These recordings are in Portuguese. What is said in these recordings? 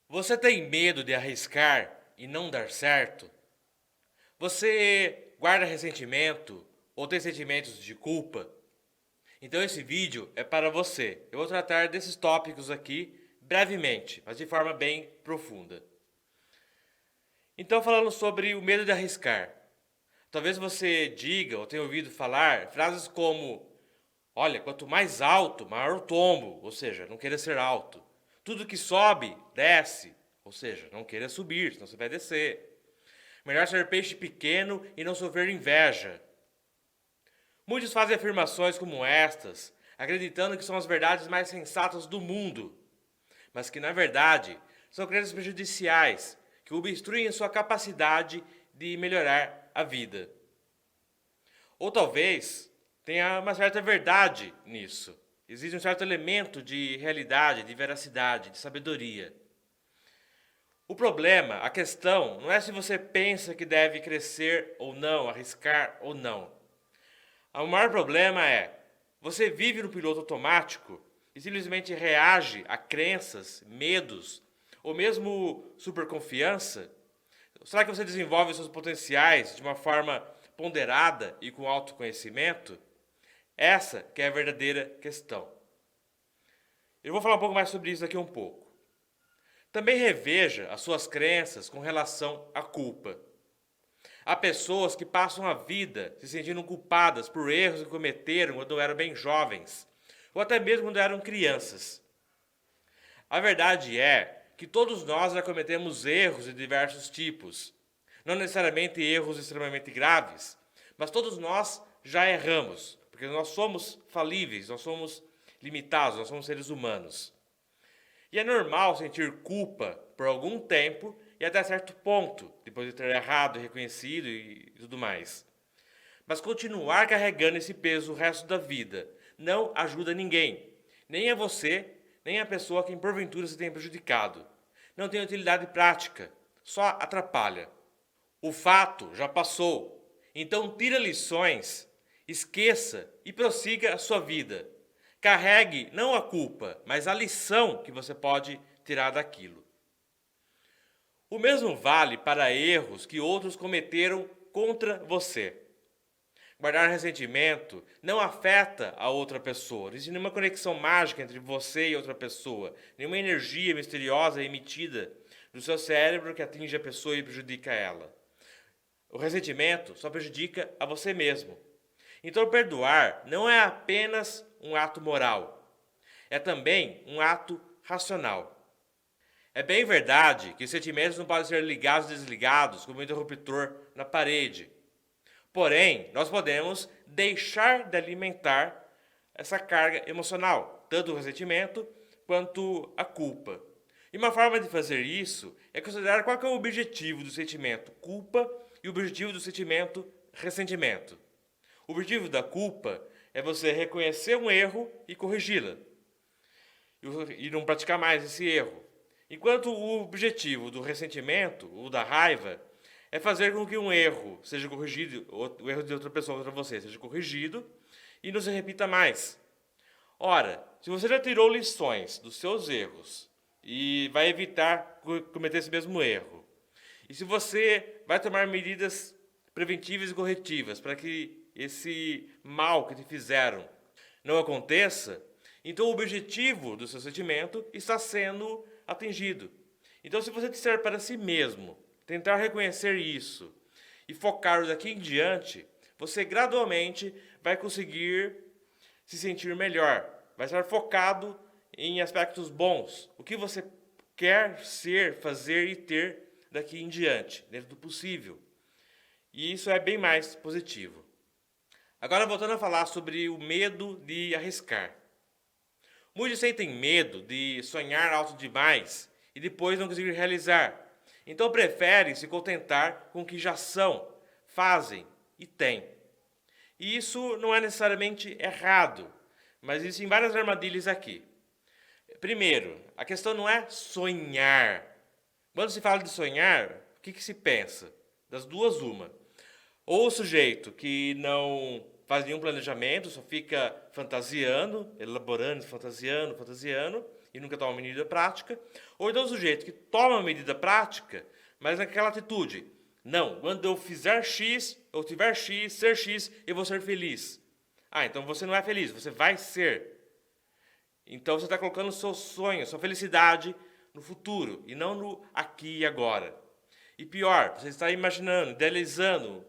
Você tem medo de arriscar e não dar certo? Você guarda ressentimento ou tem sentimentos de culpa? Então esse vídeo é para você. Eu vou tratar desses tópicos aqui brevemente, mas de forma bem profunda. Então falando sobre o medo de arriscar. Talvez você diga ou tenha ouvido falar frases como: olha, quanto mais alto, maior o tombo, ou seja, não queira ser alto. Tudo que sobe, desce, ou seja, não queira subir, senão você vai descer. Melhor ser peixe pequeno e não sofrer inveja. Muitos fazem afirmações como estas, acreditando que são as verdades mais sensatas do mundo, mas que na verdade são crenças prejudiciais que obstruem sua capacidade de melhorar a vida. Ou talvez tenha uma certa verdade nisso. Existe um certo elemento de realidade, de veracidade, de sabedoria. O problema, a questão, não é se você pensa que deve crescer ou não, arriscar ou não. O maior problema é, você vive no piloto automático e simplesmente reage a crenças, medos ou mesmo superconfiança? Será que você desenvolve seus potenciais de uma forma ponderada e com autoconhecimento? Essa que é a verdadeira questão. Eu vou falar um pouco mais sobre isso daqui um pouco. Também reveja as suas crenças com relação à culpa. Há pessoas que passam a vida se sentindo culpadas por erros que cometeram quando eram bem jovens, ou até mesmo quando eram crianças. A verdade é que todos nós já cometemos erros de diversos tipos. Não necessariamente erros extremamente graves, mas todos nós já erramos, porque nós somos falíveis, nós somos limitados, nós somos seres humanos. E é normal sentir culpa por algum tempo e até certo ponto, depois de ter errado, reconhecido e tudo mais. Mas continuar carregando esse peso o resto da vida não ajuda ninguém, nem a você, nem a pessoa a quem porventura se tenha prejudicado. Não tem utilidade prática, só atrapalha. O fato já passou, então tira lições, esqueça e prossiga a sua vida. Carregue não a culpa, mas a lição que você pode tirar daquilo. O mesmo vale para erros que outros cometeram contra você. Guardar ressentimento não afeta a outra pessoa. Não existe nenhuma conexão mágica entre você e outra pessoa. Nenhuma energia misteriosa emitida do seu cérebro que atinge a pessoa e prejudica ela. O ressentimento só prejudica a você mesmo. Então, perdoar não é apenas um ato moral, é também um ato racional. É bem verdade que os sentimentos não podem ser ligados e desligados como um interruptor na parede. Porém, nós podemos deixar de alimentar essa carga emocional, tanto o ressentimento quanto a culpa. E uma forma de fazer isso é considerar qual é o objetivo do sentimento culpa e o objetivo do sentimento ressentimento. O objetivo da culpa é você reconhecer um erro e corrigi-la. E não praticar mais esse erro. Enquanto o objetivo do ressentimento ou da raiva é fazer com que um erro seja corrigido, o erro de outra pessoa contra você seja corrigido e não se repita mais. Ora, se você já tirou lições dos seus erros e vai evitar cometer esse mesmo erro, e se você vai tomar medidas preventivas e corretivas para que esse mal que te fizeram não aconteça, então o objetivo do seu sentimento está sendo atingido. Então, se você disser para si mesmo, tentar reconhecer isso e focar daqui em diante, você gradualmente vai conseguir se sentir melhor. Vai estar focado em aspectos bons. O que você quer ser, fazer e ter daqui em diante, dentro do possível. E isso é bem mais positivo. Agora, voltando a falar sobre o medo de arriscar. Muitos sentem medo de sonhar alto demais e depois não conseguir realizar. Então preferem se contentar com o que já são, fazem e têm. E isso não é necessariamente errado, mas existem várias armadilhas aqui. Primeiro, a questão não é sonhar. Quando se fala de sonhar, o que se pensa? Das duas, uma. Ou o sujeito que não faz nenhum planejamento, só fica fantasiando, elaborando, fantasiando, e nunca toma medida prática, ou então o sujeito que toma medida prática, mas naquela atitude: não, quando eu fizer X, eu tiver X, ser X, eu vou ser feliz. Ah, então você não é feliz, você vai ser. Então você está colocando o seu sonho, a sua felicidade no futuro e não no aqui e agora. E pior, você está imaginando, idealizando,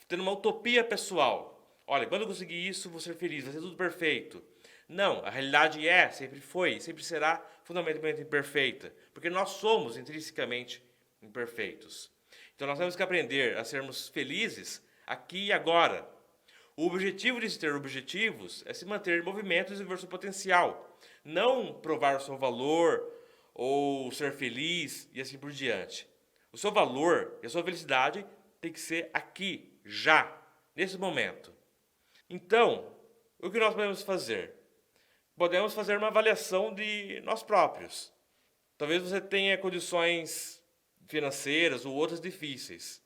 tendo uma utopia pessoal. Olha, quando eu conseguir isso, vou ser feliz, vai ser tudo perfeito. Não, a realidade sempre foi, sempre será fundamentalmente imperfeita, porque nós somos intrinsecamente imperfeitos. Então nós temos que aprender a sermos felizes aqui e agora. O objetivo de se ter objetivos é se manter em movimento e desenvolver seu potencial, não provar o seu valor ou ser feliz e assim por diante. O seu valor e a sua felicidade tem que ser aqui, já, nesse momento. Então, o que nós podemos fazer? Podemos fazer uma avaliação de nós próprios. Talvez você tenha condições financeiras ou outras difíceis,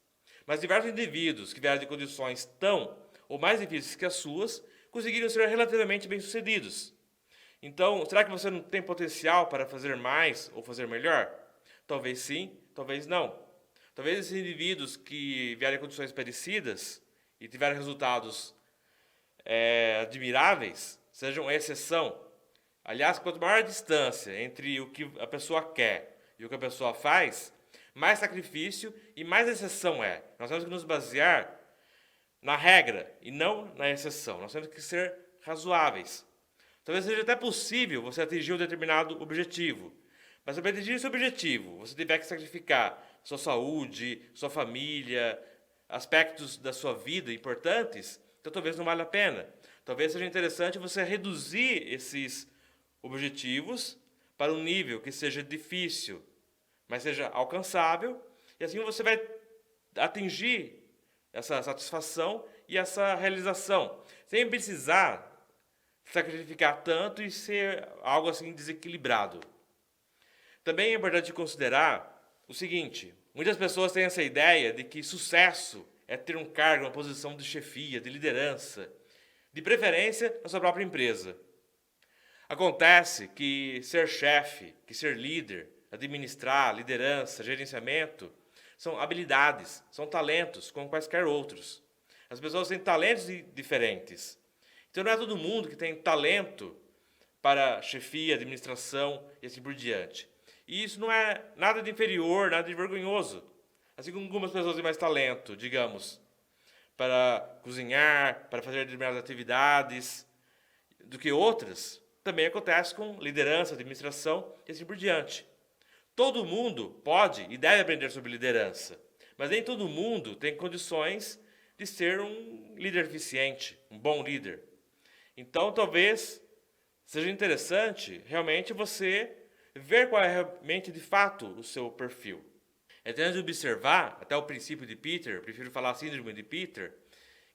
mas diversos indivíduos que vieram de condições tão ou mais difíceis que as suas conseguiram ser relativamente bem-sucedidos. Então, será que você não tem potencial para fazer mais ou fazer melhor? Talvez sim, talvez não. Talvez esses indivíduos que vieram em condições parecidas e tiveram resultados admiráveis sejam a exceção. Aliás, quanto maior a distância entre o que a pessoa quer e o que a pessoa faz, mais sacrifício e mais exceção é. Nós temos que nos basear na regra e não na exceção. Nós temos que ser razoáveis. Talvez seja até possível você atingir um determinado objetivo, mas para atingir esse objetivo, você tiver que sacrificar sua saúde, sua família, aspectos da sua vida importantes, então talvez não valha a pena. Talvez seja interessante você reduzir esses objetivos para um nível que seja difícil, mas seja alcançável, e assim você vai atingir essa satisfação e essa realização, sem precisar sacrificar tanto e ser algo assim desequilibrado. Também é importante considerar o seguinte: muitas pessoas têm essa ideia de que sucesso é ter um cargo, uma posição de chefia, de liderança, de preferência na sua própria empresa. Acontece que ser chefe, que ser líder, administrar, liderança, gerenciamento, são habilidades, são talentos, como quaisquer outros. As pessoas têm talentos diferentes. Então não é todo mundo que tem talento para chefia, administração e assim por diante. E isso não é nada de inferior, nada de vergonhoso. Assim como algumas pessoas têm mais talento, digamos, para cozinhar, para fazer determinadas atividades, do que outras, também acontece com liderança, administração e assim por diante. Todo mundo pode e deve aprender sobre liderança, mas nem todo mundo tem condições de ser um líder eficiente, um bom líder. Então, talvez seja interessante realmente você ver qual é realmente de fato o seu perfil. É interessante observar até o princípio de Peter, prefiro falar a síndrome de Peter,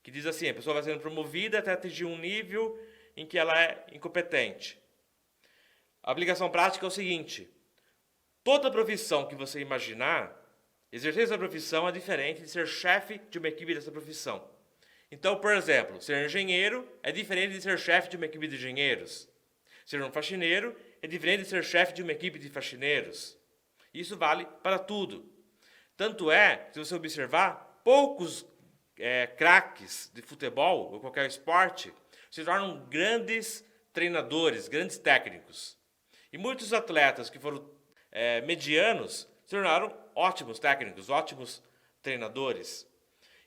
que diz assim: a pessoa vai sendo promovida até atingir um nível em que ela é incompetente. A aplicação prática é o seguinte: toda profissão que você imaginar, exercer essa profissão é diferente de ser chefe de uma equipe dessa profissão. Então, por exemplo, ser engenheiro é diferente de ser chefe de uma equipe de engenheiros. Ser um faxineiro é diferente de ser chefe de uma equipe de faxineiros. Isso vale para tudo. Tanto é, se você observar, poucos craques de futebol ou qualquer esporte se tornam grandes treinadores, grandes técnicos. E muitos atletas que foram medianos se tornaram ótimos técnicos, ótimos treinadores.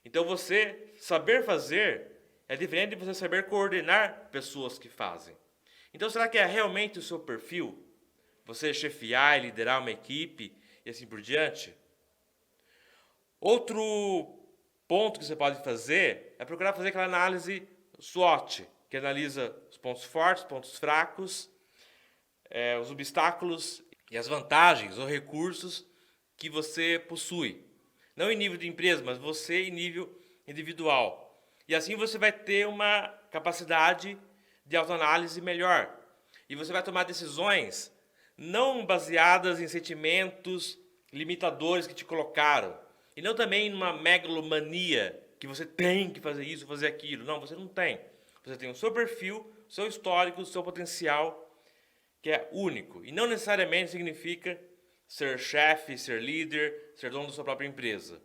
Então você saber fazer é diferente de você saber coordenar pessoas que fazem. Então será que é realmente o seu perfil? Você chefiar e liderar uma equipe e assim por diante? Outro ponto que você pode fazer é procurar fazer aquela análise SWOT, que analisa os pontos fortes, pontos fracos, os obstáculos e as vantagens ou recursos que você possui. Não em nível de empresa, mas você em nível individual. E assim você vai ter uma capacidade de autoanálise melhor. E você vai tomar decisões não baseadas em sentimentos limitadores que te colocaram. E não também em uma megalomania, que você tem que fazer isso, fazer aquilo. Não, você não tem. Você tem o seu perfil, o seu histórico, o seu potencial. que é único. E não necessariamente significa ser chefe, ser líder, ser dono da sua própria empresa.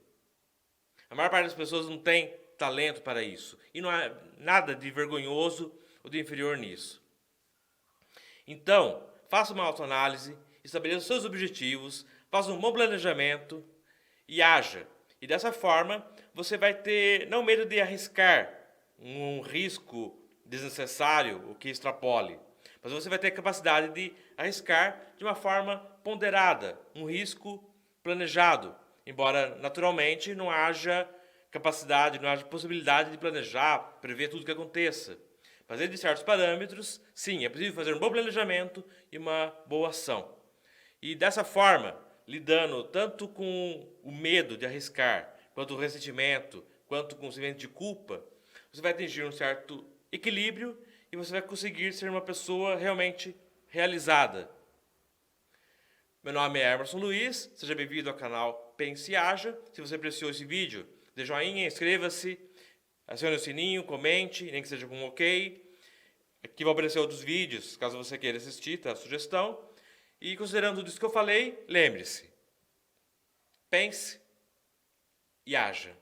A maior parte das pessoas não tem talento para isso. E não há nada de vergonhoso ou de inferior nisso. Então, faça uma autoanálise, estabeleça seus objetivos, faça um bom planejamento e haja. E dessa forma, você vai ter não medo de arriscar um risco desnecessário, o que extrapole. Mas você vai ter a capacidade de arriscar de uma forma ponderada, um risco planejado. Embora, naturalmente, não haja capacidade, não haja possibilidade de planejar, prever tudo o que aconteça. Mas dentro de certos parâmetros, sim, é possível fazer um bom planejamento e uma boa ação. E dessa forma, lidando tanto com o medo de arriscar, quanto o ressentimento, quanto com o sentimento de culpa, você vai atingir um certo equilíbrio e você vai conseguir ser uma pessoa realmente realizada. Meu nome é Emerson Luiz, seja bem-vindo ao canal Pense e Haja. Se você apreciou esse vídeo, dê joinha, inscreva-se, acione o sininho, comente, nem que seja com um ok. Aqui vão aparecer outros vídeos, caso você queira assistir, tá? Sugestão. E considerando tudo isso que eu falei, lembre-se, pense e haja.